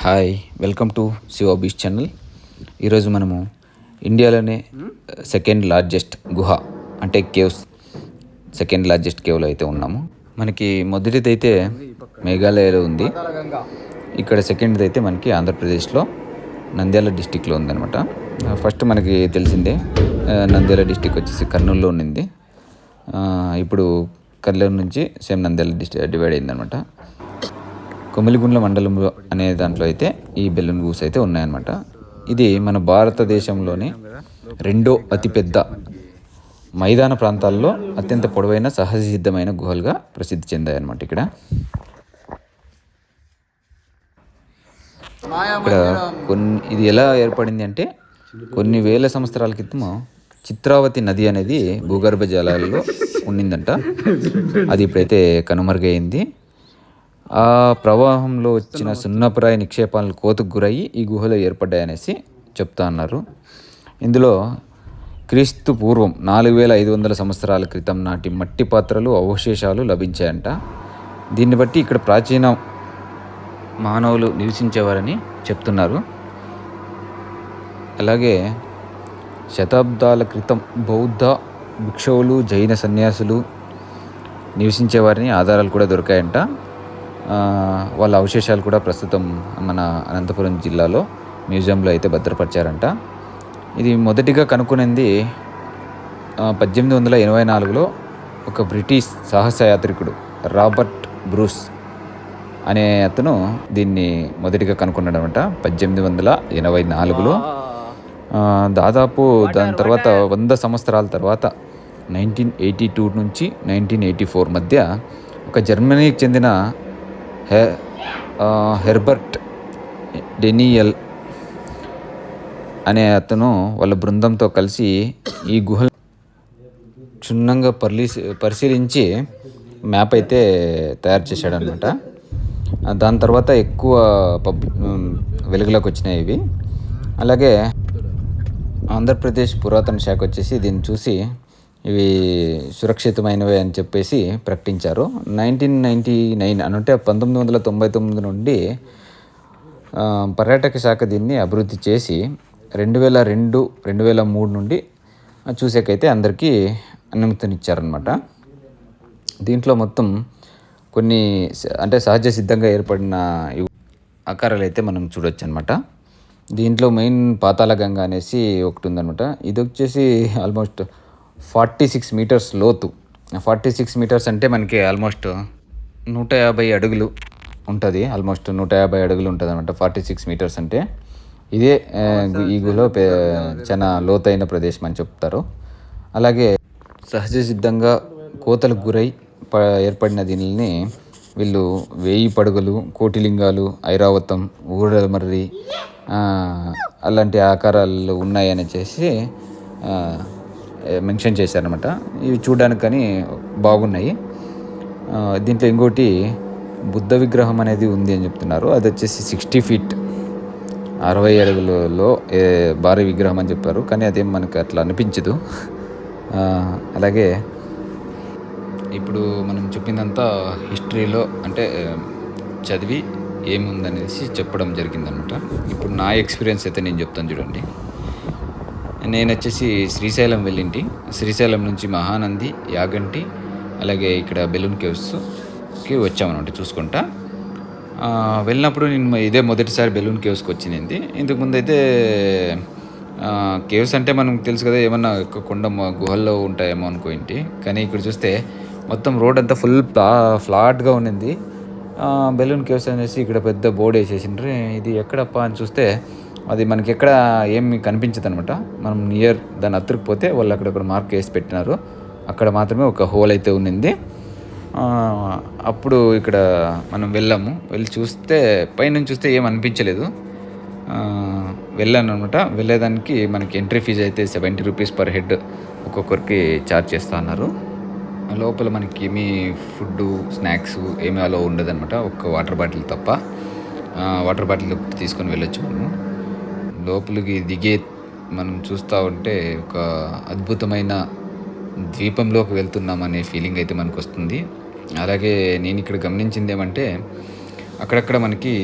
Hi, welcome to Shiva beach channel. ఈరోజు మనము ఇండియాలోనే సెకండ్ లార్జెస్ట్ గుహ అంటే కేవ్స్, సెకండ్ లార్జెస్ట్ కేవ్లో అయితే ఉన్నాము. మనకి మొదటిది అయితే మేఘాలయలో ఉంది. ఇక్కడ సెకండ్ది అయితే మనకి ఆంధ్రప్రదేశ్లో నంద్యాల డిస్టిక్లో ఉందన్నమాట. ఫస్ట్ మనకి తెలిసిందే నంద్యాల డిస్టిక్ వచ్చేసి కర్నూలులో ఉండింది. ఇప్పుడు కర్నూలు నుంచి సేమ్ నంద్యాల డివైడ్ అయిందనమాట. కొమిలిగుండ్ల మండలంలో అనే దాంట్లో అయితే ఈ బెలూన్ గూస్ అయితే ఉన్నాయన్నమాట. ఇది మన భారతదేశంలోని రెండో అతిపెద్ద మైదాన ప్రాంతాల్లో అత్యంత పొడవైన సహజ సిద్ధమైన గుహలుగా ప్రసిద్ధి చెందాయన్నమాట. ఇక్కడ ఇది ఎలా ఏర్పడింది అంటే కొన్ని వేల సంవత్సరాల క్రితం చిత్రావతి నది అనేది భూగర్భ జలాల్లో ఉండిందంట. అది ఇప్పుడైతే కనుమరుగైంది. ఆ ప్రవాహంలో వచ్చిన సున్నపురాయి నిక్షేపాలను కోతకు గురయ్యి ఈ గుహలు ఏర్పడ్డాయనేసి చెప్తా అన్నారు. ఇందులో క్రీస్తు పూర్వం 4500 సంవత్సరాల క్రితం నాటి మట్టి పాత్రలు అవశేషాలు లభించాయంట. దీన్ని బట్టి ఇక్కడ ప్రాచీన మానవులు నివసించేవారని చెప్తున్నారు. అలాగే శతాబ్దాల క్రితం బౌద్ధ భిక్షువులు, జైన సన్యాసులు నివసించేవారని ఆధారాలు కూడా దొరికాయంట. వాళ్ళ అవశేషాలు కూడా ప్రస్తుతం మన అనంతపురం జిల్లాలో మ్యూజియంలో అయితే భద్రపరిచారంట. ఇది మొదటిగా కనుక్కునేది 1884లో ఒక బ్రిటిష్ సాహసయాత్రికుడు రాబర్ట్ బ్రూస్ అనే అతను దీన్ని మొదటిగా కనుక్కున్నాడు అనమాట 1884లో. దాదాపు దాని తర్వాత 100 సంవత్సరాల తర్వాత 1982 నుంచి 1984 మధ్య ఒక జర్మనీకి చెందిన హెర్బర్ట్ డెనియల్ అనే అతను వాళ్ళ బృందంతో కలిసి ఈ గుహ క్షుణ్ణంగా పరిశీలించి మ్యాప్ అయితే తయారు చేశాడనమాట. దాని తర్వాత ఎక్కువ వెలుగులోకి వచ్చినాయి ఇవి. అలాగే ఆంధ్రప్రదేశ్ పురాతన శాఖ వచ్చేసి దీన్ని చూసి ఇవి సురక్షితమైనవే అని చెప్పేసి ప్రకటించారు. 1999 అంటే 1999 నుండి పర్యాటక శాఖ దీన్ని అభివృద్ధి చేసి 2002-2003 నుండి చూసేకైతే అందరికీ అనుమతినిచ్చారనమాట. దీంట్లో మొత్తం కొన్ని అంటే సహజ సిద్ధంగా ఏర్పడిన ఆకారాలు అయితే మనం చూడొచ్చు అనమాట. దీంట్లో మెయిన్ పాతాళ గంగ అనేసి ఒకటి ఉందన్నమాట. ఇది వచ్చేసి ఆల్మోస్ట్ 46 మీటర్స్ లోతు. 46 మీటర్స్ అంటే మనకి ఆల్మోస్ట్ 150 అడుగులు ఉంటుంది. ఆల్మోస్ట్ 150 అడుగులు ఉంటుంది అనమాట 46 మీటర్స్ అంటే. ఇదే ఈ గుహలో చాలా లోతైన ప్రదేశం అని చెప్తారు. అలాగే సహజ సిద్ధంగా కోతలకు గురై ఏర్పడిన దీనిని వీళ్ళు 1000 పడుగులు, కోటిలింగాలు, ఐరావతం, ఊరమర్రి అలాంటి ఆకారాలు ఉన్నాయని చేసి మెన్షన్ చేశారనమాట. ఇవి చూడడానికి కానీ బాగున్నాయి. దీంట్లో ఇంకోటి బుద్ధ విగ్రహం అనేది ఉంది అని చెప్తున్నారు. అది వచ్చేసి 60 ఫీట్ 60 అడుగులలో భారీ విగ్రహం అని చెప్పారు. కానీ అదేం మనకు అట్లా అనిపించదు. అలాగే ఇప్పుడు మనం చెప్పిందంతా హిస్టరీలో అంటే చదివి ఏముందనేసి చెప్పడం జరిగిందనమాట. ఇప్పుడు నా ఎక్స్పీరియన్స్ అయితే నేను చెప్తాను చూడండి. నేను వచ్చేసి శ్రీశైలం వెళ్ళింటి. శ్రీశైలం నుంచి మహానంది, యాగంటి, అలాగే ఇక్కడ బెలూన్ కేవ్స్కి వచ్చామన్నమాట చూసుకుంటా. వెళ్ళినప్పుడు నేను ఇదే మొదటిసారి బెలూన్ కేవ్స్కి వచ్చింది. ఇంతకుముందు అయితే కేవ్స్ అంటే మనకు తెలుసు కదా, ఏమన్నా కొండ గుహల్లో ఉంటాయేమో అనుకోండి. కానీ ఇక్కడ చూస్తే మొత్తం రోడ్ అంతా ఫుల్ ఫ్లాట్గా ఉండింది. బెలూన్ కేవ్స్ అనేసి ఇక్కడ పెద్ద బోర్డు వేసేసిండ్రు. ఇది ఎక్కడప్ప అని చూస్తే అది మనకి ఎక్కడ ఏమి కనిపించదు అనమాట. మనం నియర్ దాన్ని అతుక్కుపోతే వాళ్ళు అక్కడ మార్క్ వేసి పెట్టినారు. అక్కడ మాత్రమే ఒక హోల్ అయితే ఉన్నింది. అప్పుడు ఇక్కడ మనం వెళ్ళి చూస్తే పైనుంచి చూస్తే ఏం అనిపించలేదు. వెళ్ళాను అనమాట. వెళ్ళేదానికి మనకి ఎంట్రీ ఫీజు అయితే 70 రూపీస్ పర్ హెడ్ ఒక్కొక్కరికి ఛార్జ్ చేస్తూ ఉన్నారు. లోపల మనకి ఏమీ ఫుడ్డు, స్నాక్స్ ఏమీ అలో ఉండదన్నమాట. ఒక్క వాటర్ బాటిల్ తప్ప. వాటర్ బాటిల్ తీసుకొని వెళ్ళొచ్చు మనము. లోపలికి దిగే మనం చూస్తూ ఉంటే ఒక అద్భుతమైన ద్వీపంలోకి వెళ్తున్నామనే ఫీలింగ్ అయితే మనకు వస్తుంది. అలాగే నేను ఇక్కడ గమనించింది ఏమంటే అక్కడక్కడ మనకి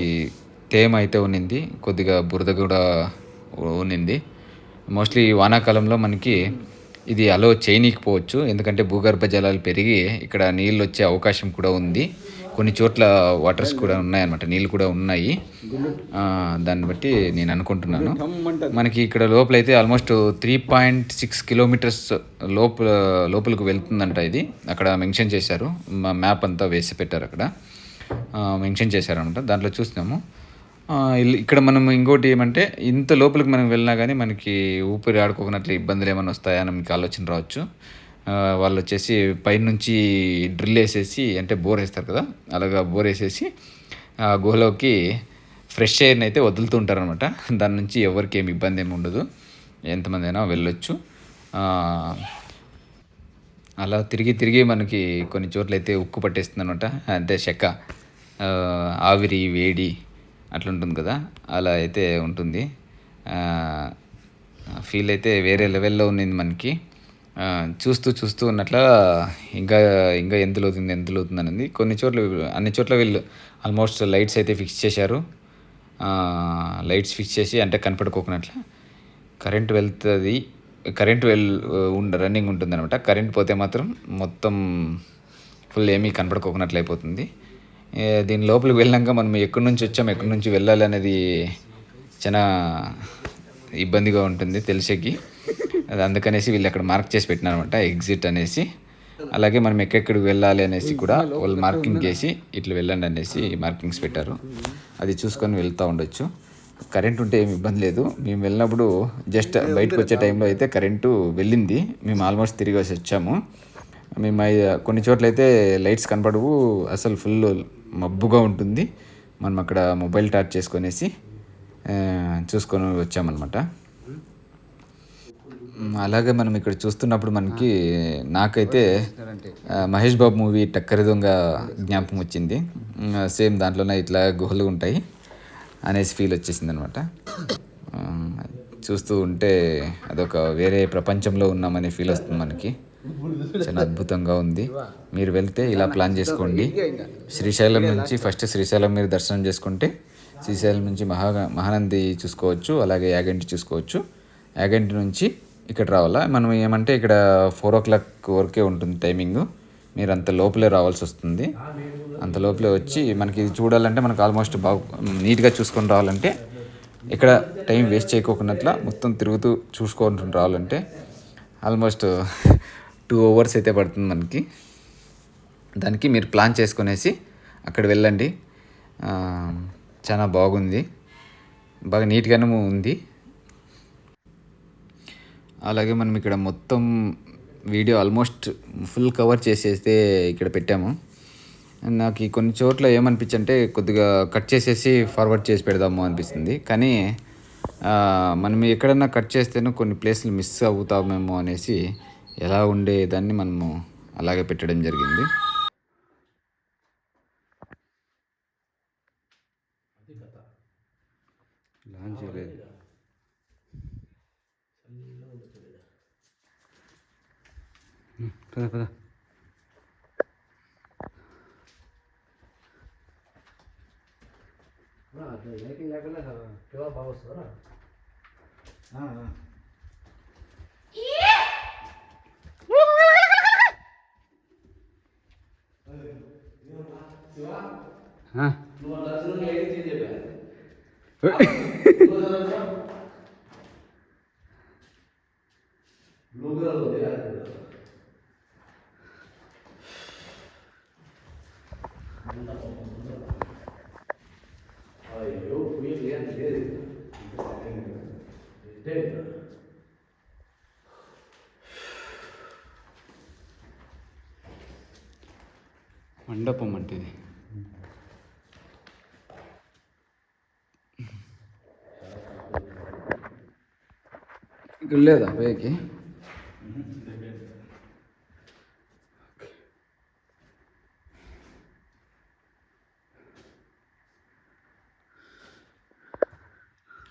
తేమ అయితే ఉన్నింది, కొద్దిగా బురద కూడా ఉన్నింది. మోస్ట్లీ వానాకాలంలో మనకి ఇది అలో చేయనీకపోవచ్చు, ఎందుకంటే భూగర్భ జలాలు పెరిగి ఇక్కడ నీళ్ళు వచ్చే అవకాశం కూడా ఉంది. కొన్ని చోట్ల వాటర్స్ కూడా ఉన్నాయన్నమాట, నీళ్ళు కూడా ఉన్నాయి. దాన్ని బట్టి నేను అనుకుంటున్నాను. మనకి ఇక్కడ లోపలైతే ఆల్మోస్ట్ 3.6 కిలోమీటర్స్ లోపలికి వెళ్తుందంట. ఇది అక్కడ మెన్షన్ చేశారు, మ్యాప్ అంతా వేసి పెట్టారు, అక్కడ మెన్షన్ చేశారనమాట. దాంట్లో చూసినాము. ఇక్కడ మనం ఇంకోటి ఏమంటే, ఇంత లోపలికి మనం వెళ్ళినా కానీ మనకి ఊపిరి ఆడుకోకున్నట్లు ఇబ్బందులు ఏమైనా వస్తాయని మీకు ఆలోచన రావచ్చు. వాళ్ళు వచ్చేసి పైనుంచి డ్రిల్ వేసేసి, అంటే బోర్ వేస్తారు కదా, అలాగా బోర్ వేసేసి ఆ గుహలోకి ఫ్రెష్ ఎయిర్ని అయితే వదులుతూ ఉంటారనమాట. దాని నుంచి ఎవరికి ఏమి ఇబ్బంది ఏమి ఉండదు, ఎంతమంది అయినా వెళ్ళొచ్చు. అలా తిరిగి తిరిగి మనకి కొన్ని చోట్ల అయితే ఉక్కు పట్టేస్తుంది అనమాట, అంటే చెక్క, ఆవిరి, వేడి అట్లా ఉంటుంది కదా, అలా అయితే ఉంటుంది. ఫీల్ అయితే వేరే లెవెల్లో ఉన్నింది మనకి. చూస్తూ ఉన్నట్ల ఇంకా ఇంకా ఎంత అవుతుంది అనేది. కొన్ని చోట్ల, అన్ని చోట్ల వీళ్ళు ఆల్మోస్ట్ లైట్స్ అయితే ఫిక్స్ చేశారు. లైట్స్ ఫిక్స్ చేసి, అంటే కనపడుకోకున్నట్ల కరెంట్ వెళ్తుంది, రన్నింగ్ ఉంటుంది అనమాట. కరెంట్ పోతే మాత్రం మొత్తం ఫుల్ ఏమీ కనపడుకోకున్నట్లు అయిపోతుంది. దీని లోపలికి వెళ్ళాక మనం ఎక్కడి నుంచి వచ్చాం, ఎక్కడి నుంచి వెళ్ళాలి అనేది చాలా ఇబ్బందిగా ఉంటుంది తెలిసేకి. అది అందుకనేసి వీళ్ళు అక్కడ మార్క్ చేసి పెట్టినారనమాట, ఎగ్జిట్ అనేసి. అలాగే మనం ఎక్కడికి వెళ్ళాలి అనేసి కూడా వాళ్ళు మార్కింగ్ చేసి ఇట్లా వెళ్ళండి అనేసి మార్కింగ్స్ పెట్టారు. అది చూసుకొని వెళ్తూ ఉండొచ్చు. కరెంట్ ఉంటే ఏమి ఇబ్బంది లేదు. మేము వెళ్ళినప్పుడు జస్ట్ బయటకు వచ్చే టైంలో అయితే కరెంటు వెళ్ళింది. మేము ఆల్మోస్ట్ తిరిగి వచ్చాము. మేము కొన్ని చోట్ల అయితే లైట్స్ కనపడవు, అసలు ఫుల్ మబ్బుగా ఉంటుంది. మనం అక్కడ మొబైల్ టార్చ్ చేసుకొనేసి చూసుకొని వచ్చామన్నమాట. అలాగే మనం ఇక్కడ చూస్తున్నప్పుడు మనకి, నాకైతే మహేష్ బాబు మూవీ టక్కరి దొంగ జ్ఞాపకం వచ్చింది. సేమ్ దాంట్లోనే ఇట్లా గుహలు ఉంటాయి అనేసి ఫీల్ వచ్చేసింది అనమాట. చూస్తూ ఉంటే అదొక వేరే ప్రపంచంలో ఉన్నామనే ఫీల్ వస్తుంది మనకి. చాలా అద్భుతంగా ఉంది. మీరు వెళ్తే ఇలా ప్లాన్ చేసుకోండి. శ్రీశైలం నుంచి ఫస్ట్ శ్రీశైలం మీరు దర్శనం చేసుకుంటే, శ్రీశైలం నుంచి మహానంది చూసుకోవచ్చు, అలాగే యాగంటి చూసుకోవచ్చు. యాగంటి నుంచి ఇక్కడ రావాలా. మనం ఏమంటే ఇక్కడ 4 o'clock వరకే ఉంటుంది టైమింగ్. మీరు అంత లోపలే రావాల్సి వస్తుంది. అంత లోపలే వచ్చి మనకి ఇది చూడాలంటే, మనకు ఆల్మోస్ట్ బాగా నీట్గా చూసుకొని రావాలంటే, ఇక్కడ టైం వేస్ట్ చేయకోకున్నట్ల మొత్తం తిరుగుతూ చూసుకొని రావాలంటే ఆల్మోస్ట్ 2 hours అయితే పడుతుంది మనకి. దానికి మీరు ప్లాన్ చేసుకునేసి అక్కడ వెళ్ళండి. చాలా బాగుంది, బాగా నీట్గానే ఉంది. అలాగే మనం ఇక్కడ మొత్తం వీడియో ఆల్మోస్ట్ ఫుల్ కవర్ చేసేస్తే ఇక్కడ పెట్టాము. నాకు ఈ కొన్ని చోట్ల ఏమనిపించంటే, కొద్దిగా కట్ చేసేసి ఫార్వర్డ్ చేసి పెడదాము అనిపిస్తుంది. కానీ మనం ఎక్కడన్నా కట్ చేస్తేనే కొన్ని ప్లేస్లు మిస్ అవుతామేమో అనేసి ఎలా ఉండేదాన్ని మనము అలాగే పెట్టడం జరిగింది. పద మండపం అంటే ఇది. ఇక్కడ లేదా వేకి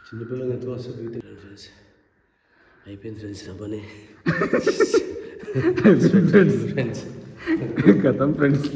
చిన్నపిల్లలు ఎంత వస్తుంది ఫ్రెండ్స్. అయిపోయింది ఫ్రెండ్స్ నా పని. ఫ్రెండ్స్ కథం ఫ్రెండ్స్.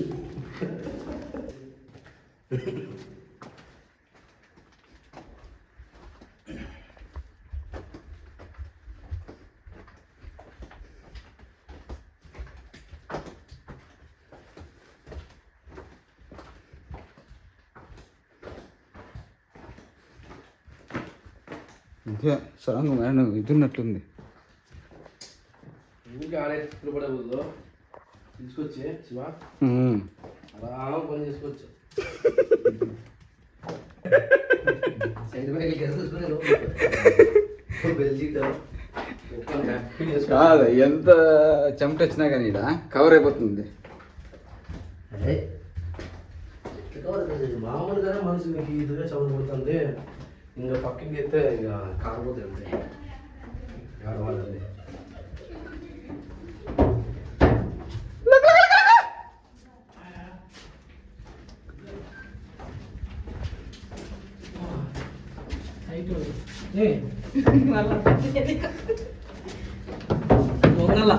ఇదే సరంగు మ్యాన్ ఇది ఉన్నట్లుంది. ఊరికి ఆడే పడే బదులు తీసుకొచ్చి శివ ఆరామ పని చేసుకోవచ్చు. సైడ్ కాదు ఎంత చెమట వచ్చినా కానీ ఇక్కడ కవర్ అయిపోతుంది. మామూలుగానే మనసు మీకు ఇదిగా చదువు పడుతుంది. ఇంకా పక్కకి అయితే ఇంకా కాకపోతే అంతే ఆడవాళ్ళది. దొంగల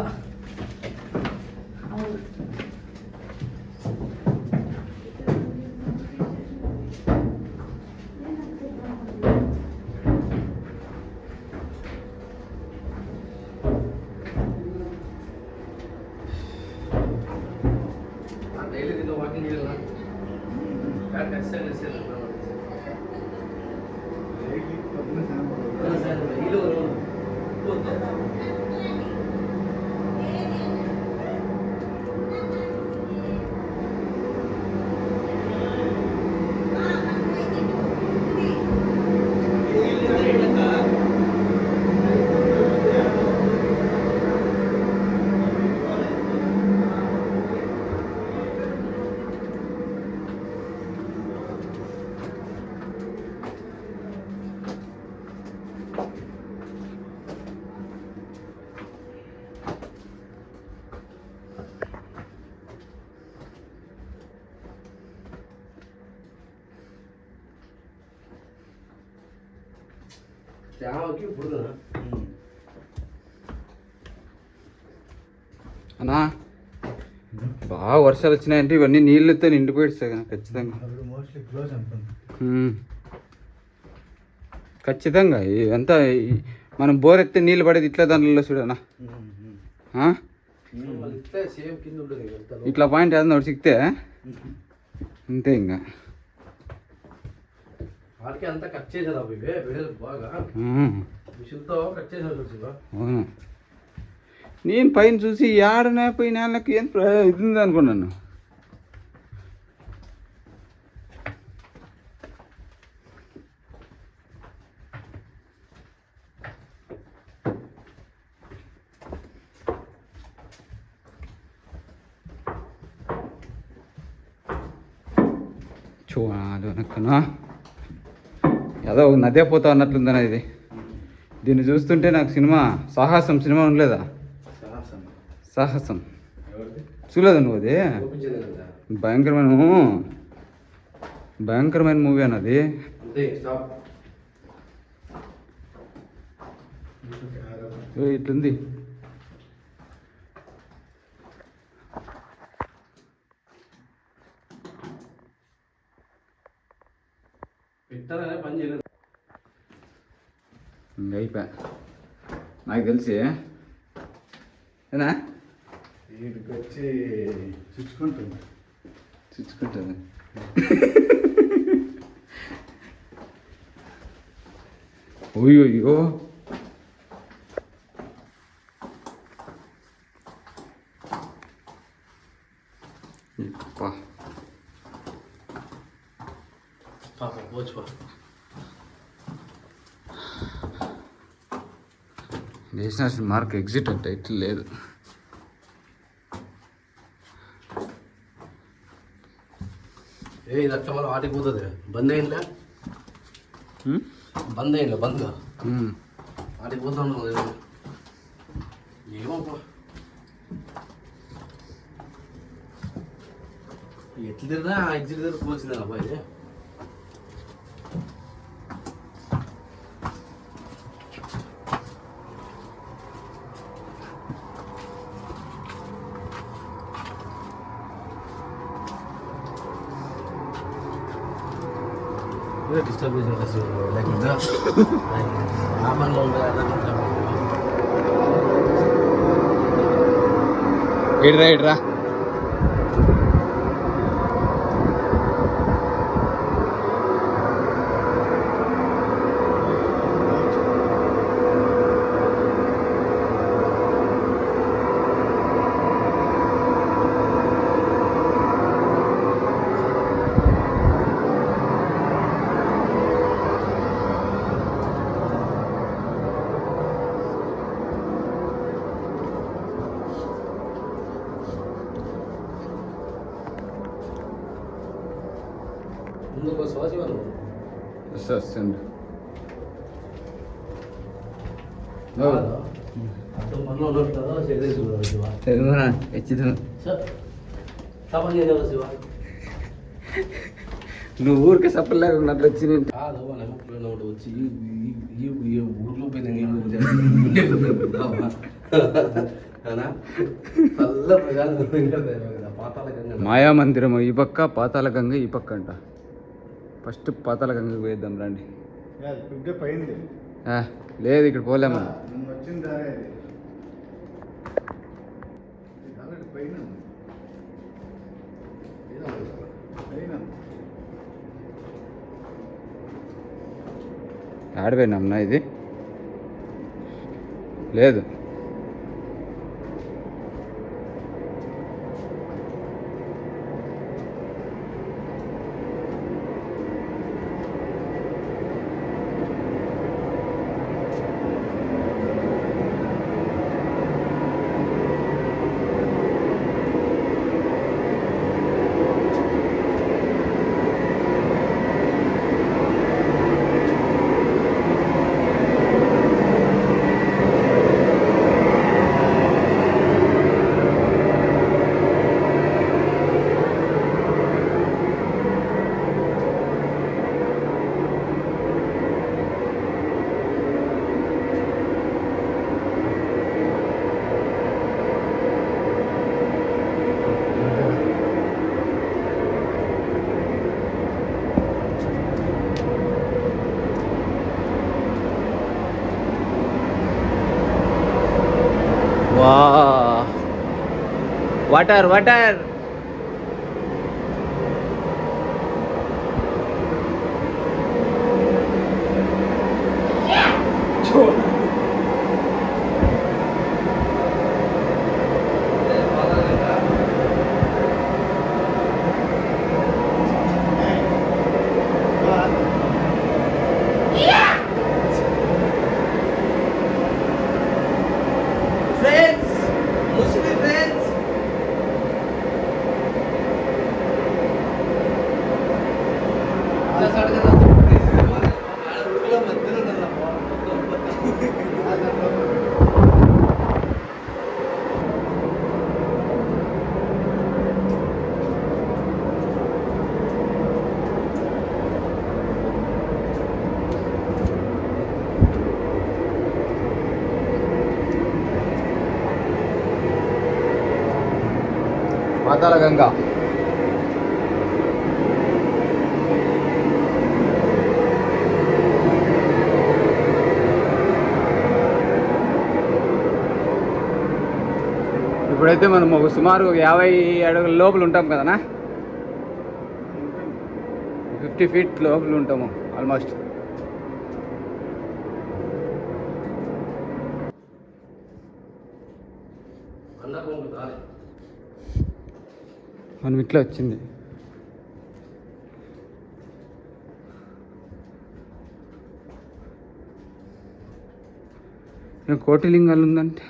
డైలీ దీంతో వాకింగ్ చేయాలా ఎక్సర్సైజ్ తేమకి ఇప్పుడు అన్నా బాగా వర్షాలు వచ్చినాయంటే ఇవన్నీ నీళ్ళతో నిండిపోయిస్తాయి కదా ఖచ్చితంగా. ఖచ్చితంగా ఇవంతా మనం బోర్ ఎత్తే నీళ్ళు పడేది ఇట్లా దానిలో చూడనా. ఇట్లా పాయింట్ ఏదన్నా ఒకటి సిక్తే అంతే. ఇంకా వాటికి అంతా కట్ చేశారు అవి బాగా మిషన్తో కట్ చేశారు. అవును, నేను పైన చూసి ఏడనే పోయిన వాళ్ళకి ఏం ఇది ఉంది అనుకున్నాను. చూడాలి వెనక్కనా ఏదో నదే పోతా అన్నట్లుందనా ఇది. దీన్ని చూస్తుంటే నాకు సినిమా సాహసం సినిమా ఉండలేదా? సాహసం చూడలేదు నువ్వు? అది భయంకరమైన మూవీ అన్నది. ఇట్లుంది. ఇంకా అయిపోయా నాకు తెలిసి ఏనా వీటికి వచ్చి చుచ్చుకుంటుంది. అయ్యో నేషనల్ మార్క్ ఎగ్జిట్ అంటే ఇట్లా లేదు. ఇది అట్లా మనం ఆటికి పోతుంది. బంద్ అయిందిలే బంద్ ఆటికి పోతా ఉండదు. ఏమో ఎట్లా తిరిగినా ఎగ్జిట్ దగ్గర పోల్సిందే అబ్బాయి. డిస్టర్బ్ చేసిన లేకుండా రామన్లో ఉండే ఇడ్రా శివ నువ్వు వస్తుంది అర్థం పనులు ఉన్నట్టు కదా శరీరం శివ తెలుగునా ఎచ్చిదు తప్పని చేసావు శివ నువ్వు ఊరికే సప్పలేక ఉన్నట్లు వచ్చి కాదు నమ్మకం ఒకటి వచ్చి ఈ ఊర్లో పోయినా మాయా మందిరం ఈ పక్క పాతాళ గంగ ఈ పక్క అంట ఫస్ట్ పాతాళ గంగకి పోయేద్దాం రండి పోయింది లేదు ఇక్కడ పోలేమా వచ్చిందా పైన ఆడిపోయినాంనా ఇది లేదు వా వాటర్ వాటర్ పాతాళ గంగ ఇప్పుడైతే మనం ఒక సుమారు 50 అడుగుల లోపల ఉంటాం కదనా 50 ఫీట్ లోపల ఉంటాము ఆల్మోస్ట్ మనం ఇట్లా వచ్చింది కోటిలింగాలు ఉందంటే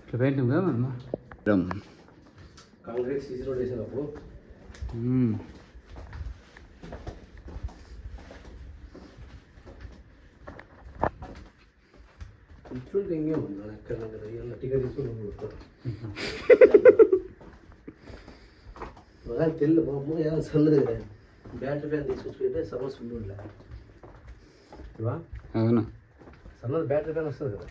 ఇట్లా పోయింటాం కదా మనం కాంక్రీట్ సీసీ రోడ్ వేసినప్పుడు ఇట్లుంటే ఇంకేం ఉంది ఎక్కడ కదా టికెట్ తీసుకుని తెల్లు బాబు ఏదో సన్నది బ్యాటరీ ఫ్యాన్ తీసుకొచ్చుకుంటే సమస్య ఉండే అవును సన్నది బ్యాటరీ ఫ్యాన్ వస్తుంది కదా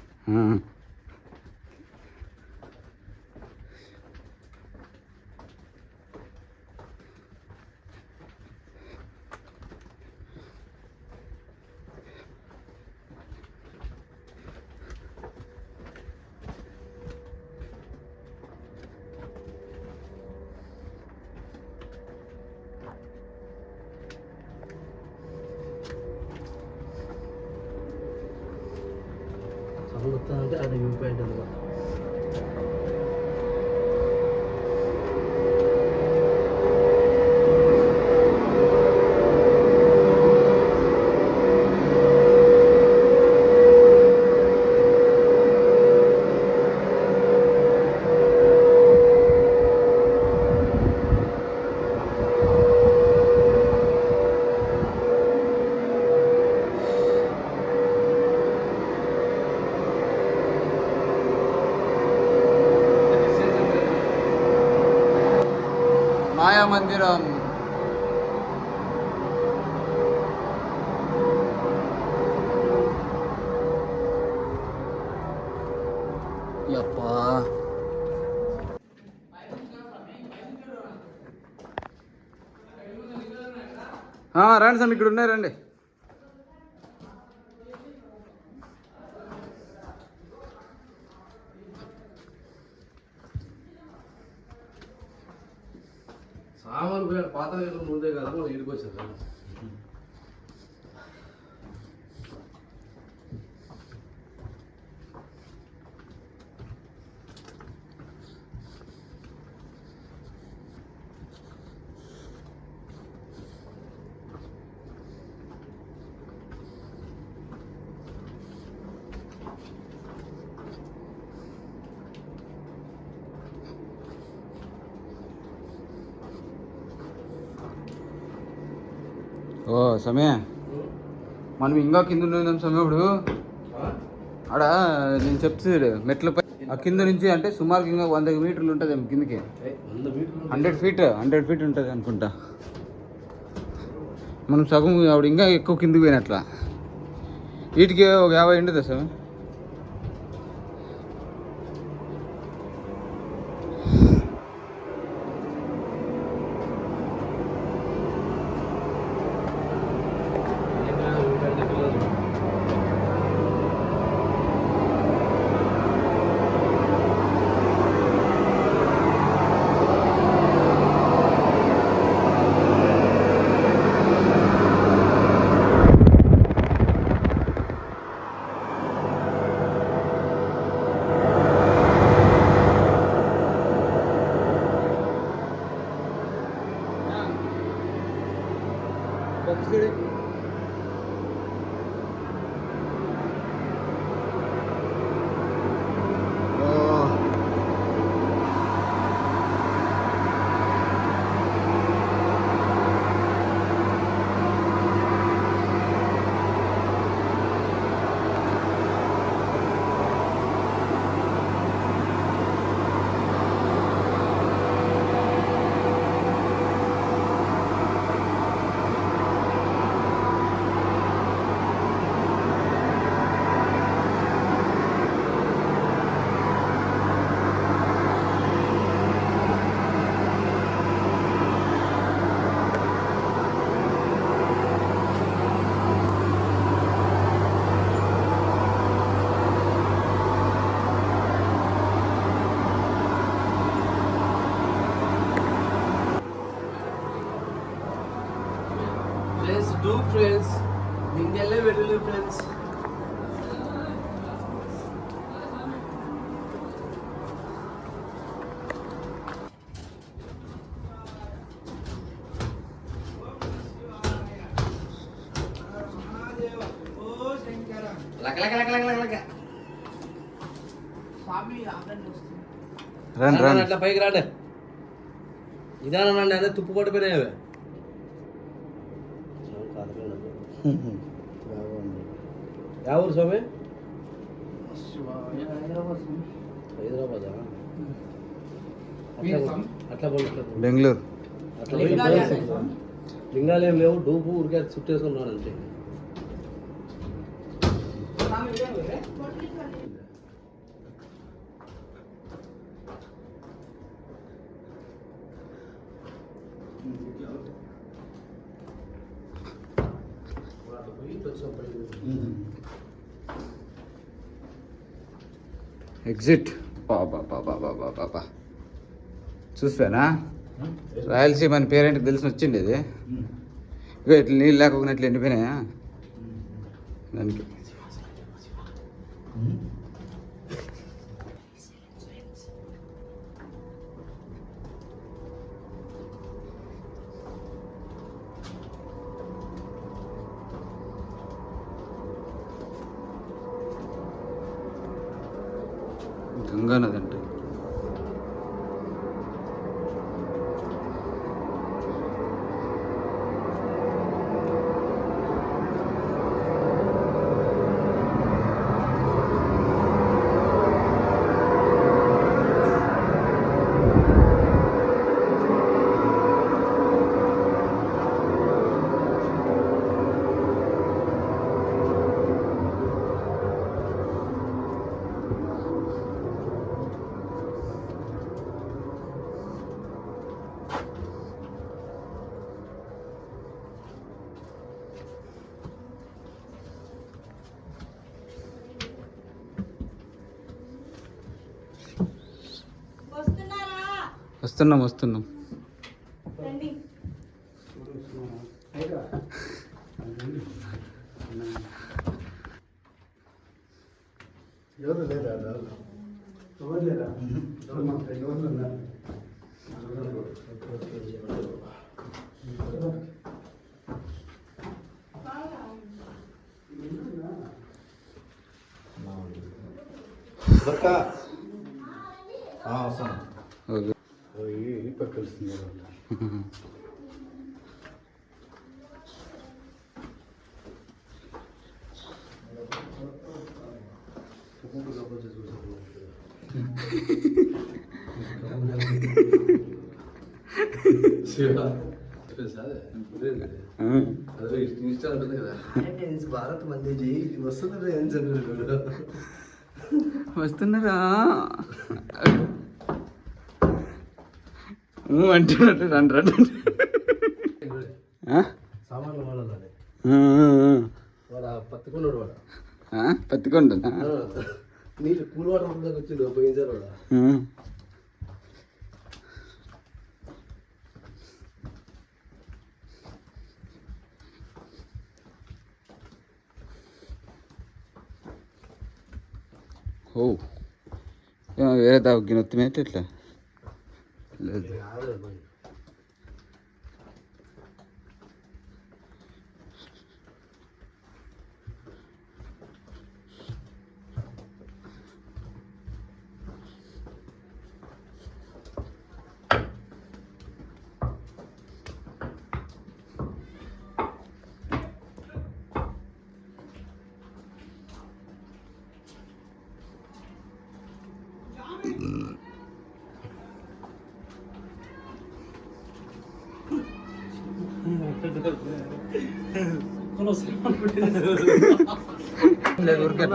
సౌండ్ వస్తుందంటే అది వ్యూ పాయింట్ అనమాట. మందిరం. యప్పా రండి స్వామి, ఇక్కడ ఉన్నాయి రండి. సామాను పాత ముందే కదా మనం ఇంటికి వచ్చారు. ఓ సమయ, మనం ఇంకా కింద ఉన్నాం సమయ. ఇప్పుడు ఆడ నేను చెప్తాడు మెట్లపై ఆ కింద నుంచి అంటే సుమారు ఇంకా 100 మీటర్లు ఉంటుంది కిందకి. 100 ఫీట్ ఉంటుంది అనుకుంటా. మనం సగం ఆవిడ ఇంకా ఎక్కువ కిందకి పోయినట్ల. వీటికి ఒక 50 ఉండదు సమయ. ఫ్రెండ్స్ నింగెళ్ళే వెళ్ళలేదు ఫ్రెండ్స్. అట్లా పైకి రాండి, నిదానం అదే తుప్పు కొట్టిపోయినాయి. ఊరు స్వామి? హైదరాబాద్. అట్లా బెంగళూరు. అట్లా లింగాలు ఏం లేవు, డూపు ఊరికే చుట్టేసుకున్నాడు అంతే. ఎగ్జిట్. బాబా బాబా బాబా బాబా చూసానా, రాయలసీమ అని పేరెంట్కి తెలిసి వచ్చింది ఇది. ఇగో ఇట్లా నీళ్ళు లేకుండా ఇట్లా ఎండిపోయినాయా దానికి. గంగా నది అంటే వస్తున్నాం వస్తున్నాం. ఎవరు లేదా ఎవరు లేదా ఎవరు ఉన్నారు వస్తాను. ఓకే. ఈ పక్క వస్తుంది. భారత్ మంది వస్తుంది వస్తున్నారా అంటున్నట్టు రండి రండి. సామాన్లు వాడాలి వాడు పత్తికొండడు వాడు పత్తికొండ నీళ్ళు కూల్ వాటర్ దగ్గర వచ్చిండు పోయించారు వాడు. ఓ వేరే తాగిన ఒత్తిమైతే ఎట్లా లేదు. లేదు ఊరికే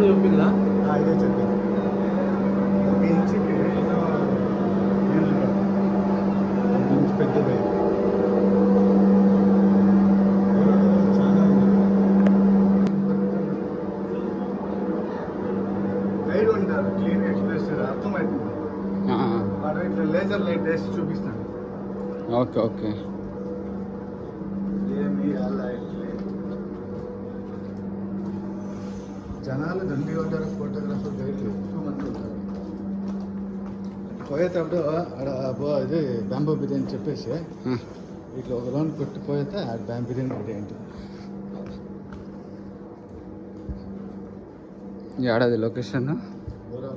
చెప్పిందా ఇదే చెప్పింది. పెద్దది చాలా గైడ్ ఉంటారు క్లీన్ ఎక్స్ప్రెస్ అర్థమవుతుంది. వాడు ఇట్లా లేజర్ లైట్ వేసి చూపిస్తాడు. Okay okay. ఏమి అలా ఇట్లే జనాలు దండి ఉంటారు. ఫోటోగ్రాఫర్ గైడ్లు ఎక్కువ మంది ఉంటారు. పోయేటప్పుడు ఆడ ఇది బ్యాంబో బిర్యానీ చెప్పేసి ఇట్లా ఒక రౌండ్ కొట్టిపోతే ఆ బ్యాంబో బిర్యానీ రెడీ ఏంటి. ఏడాది లొకేషన్ బోరా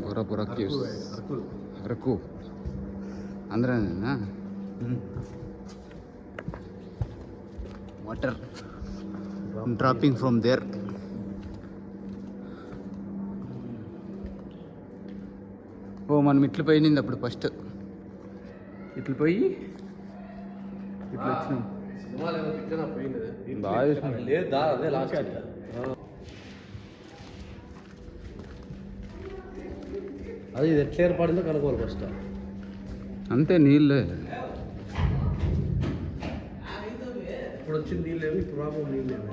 బోరాపురా కేవ్స్ అరకు అరకు ఆంధ్రానేనా? Water dropping from there. ఓ మనం ఇట్లు పోయింది అప్పుడు ఫస్ట్ ఇట్లు పోయి ఇట్లా వచ్చినాం. సినిమాలు ఏదో పిక్చర్ పోయింది బాగా చూసినాం. లేదా అదే లాస్ట్ అది ఇది ఎట్లా ఏర్పడిందో కనుక్కోవాలి ఫస్ట్. అంతే నీళ్ళే. ఇప్పుడు వచ్చింది నీళ్ళేవి, ఇప్పుడు రాబో నీళ్ళేవి.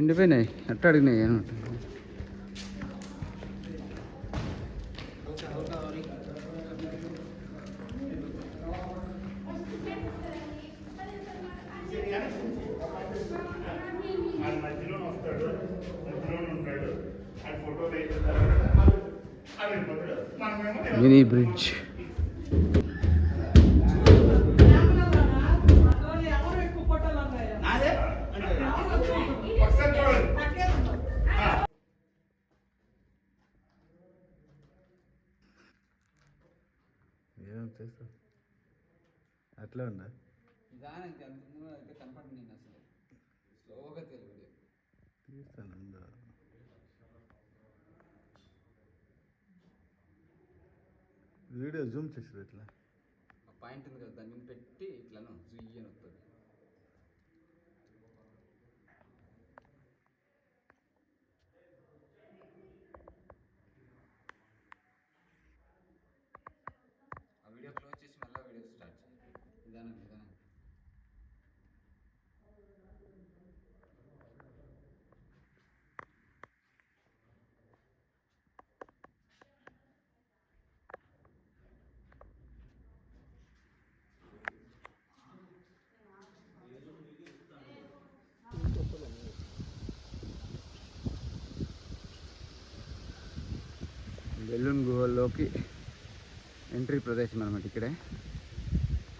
ఎండిపోయినాయి అట్ట అడిగినాయి అనమాట. Mini bridge. చేస్తా అట్లా ఉందా నిదానంగా అయితే కనపడి నేను అసలు స్లోగా తెలియదు తీస్తాను ఉందా వీడియో జూమ్ చేసారు ఇట్లా ఆ పాయింట్ ఉంది కదా దాని మీద పెట్టి ఇట్లాను జుయ్యి అని వస్తుంది. ఆ వీడియో క్లోజ్ చేసి మళ్ళీ వీడియో స్టార్ట్ చేయాలి. నిదానం నిదానం. బెలూన్ గుహల్లోకి ఎంట్రీ ప్రదేశం అన్నమాట ఇక్కడే.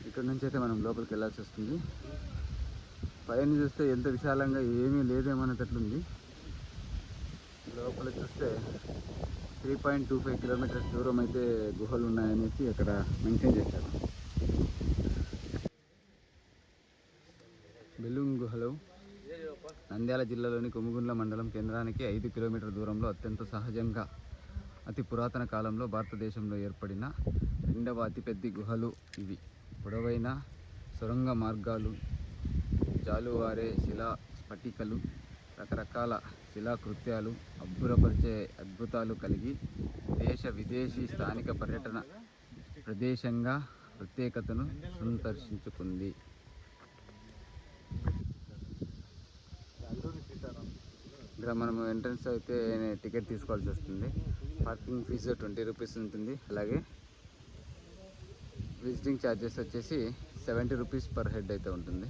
ఇక్కడ నుంచి అయితే మనం లోపలికి వెళ్ళాల్సి వస్తుంది. పైన చూస్తే ఎంత విశాలంగా ఏమీ లేదేమన్నట్లుంది. లోపల చూస్తే 3.25 కిలోమీటర్స్ దూరం అయితే గుహలు ఉన్నాయనేసి అక్కడ మెన్షన్ చేశారు. బెలూన్ గుహలు నంద్యాల జిల్లాలోని కొముగుండ్ల మండలం కేంద్రానికి 5 కిలోమీటర్ల దూరంలో అత్యంత సహజంగా అతి పురాతన కాలంలో భారతదేశంలో ఏర్పడిన 2వ అతిపెద్ద గుహలు ఇవి. పొడవైన సొరంగ మార్గాలు, జాలువారే శిలా స్ఫటికలు, రకరకాల శిలాకృత్యాలు, అబ్బురపరిచే అద్భుతాలు కలిగి దేశ విదేశీ స్థానిక పర్యటన ప్రదేశంగా ప్రత్యేకతను సంతర్శించుకుంది. ఇక్కడ మనం ఎంట్రన్స్ అయితే టికెట్ తీసుకోవాల్సి వస్తుంది. పార్కింగ్ ఫీజు 20 రూపీస్ ఉంటుంది. అలాగే విజిటింగ్ ఛార్జెస్ వచ్చేసి 70 రూపీస్ పర్ హెడ్ అయితే ఉంటుంది.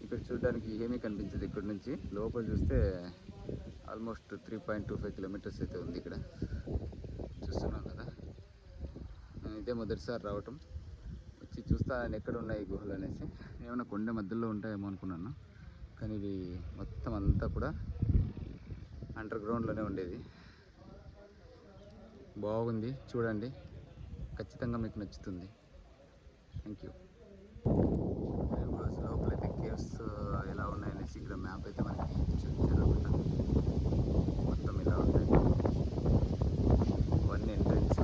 ఇక్కడ చూడడానికి ఏమీ కనిపించదు. ఇక్కడ నుంచి లోపల చూస్తే ఆల్మోస్ట్ 3.25 కిలోమీటర్స్ అయితే ఉంది. ఇక్కడ చూస్తున్నాం కదా. నేను ఇదే మొదటిసారి రావటం. వచ్చి చూస్తాను ఎక్కడ ఉన్నాయి ఈ గుహలు అనేసి. ఏమైనా కొండ మధ్యలో ఉంటాయేమో అనుకున్నాను, కానీ ఇది మొత్తం అంతా కూడా అండర్ గ్రౌండ్లోనే ఉండేది. బాగుంది, చూడండి, ఖచ్చితంగా మీకు నచ్చుతుంది. Thank you. లోపలైతే కేవ్స్ ఎలా ఉన్నాయనేసి ఇక్కడ మ్యాప్ అయితే మనకి చూపించారు అనమాట. మొత్తం ఇలా ఉంటాయి. ఇవన్నీ ఎంట్రెన్స్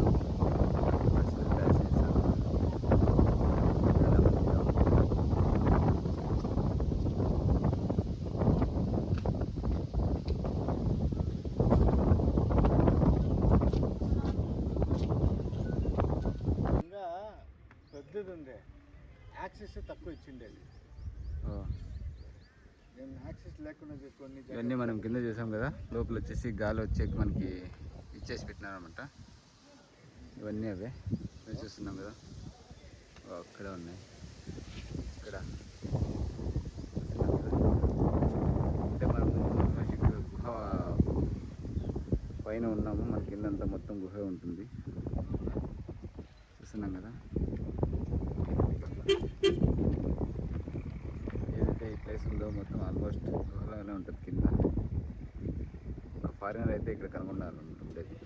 పెద్దది ఉంది. యాక్సెస్ తక్కువ ఇచ్చిండేది. నేను యాక్సెస్ లేకుండా కొన్ని ఇవన్నీ మనం కింద చేసాం కదా. లోపల వచ్చేసి గాలి వచ్చేకి మనకి ఇచ్చేసి పెట్టినారనమాట. ఇవన్నీ అవే మేము చూస్తున్నాం కదా. అక్కడ ఉన్నాయి, ఇక్కడ అంటే మనం ఇక్కడ గుహ పైన ఉన్నాము. మన కిందంతా మొత్తం గుహ ఉంటుంది. చూస్తున్నాం కదా. ఏదైతే ఈ ప్లేస్ ఉందో మొత్తం ఆల్మోస్ట్ గుహలోనే ఉంటుంది కింద. ఒక ఫారినర్ అయితే ఇక్కడ కనుగొన్నారు ఉండేది.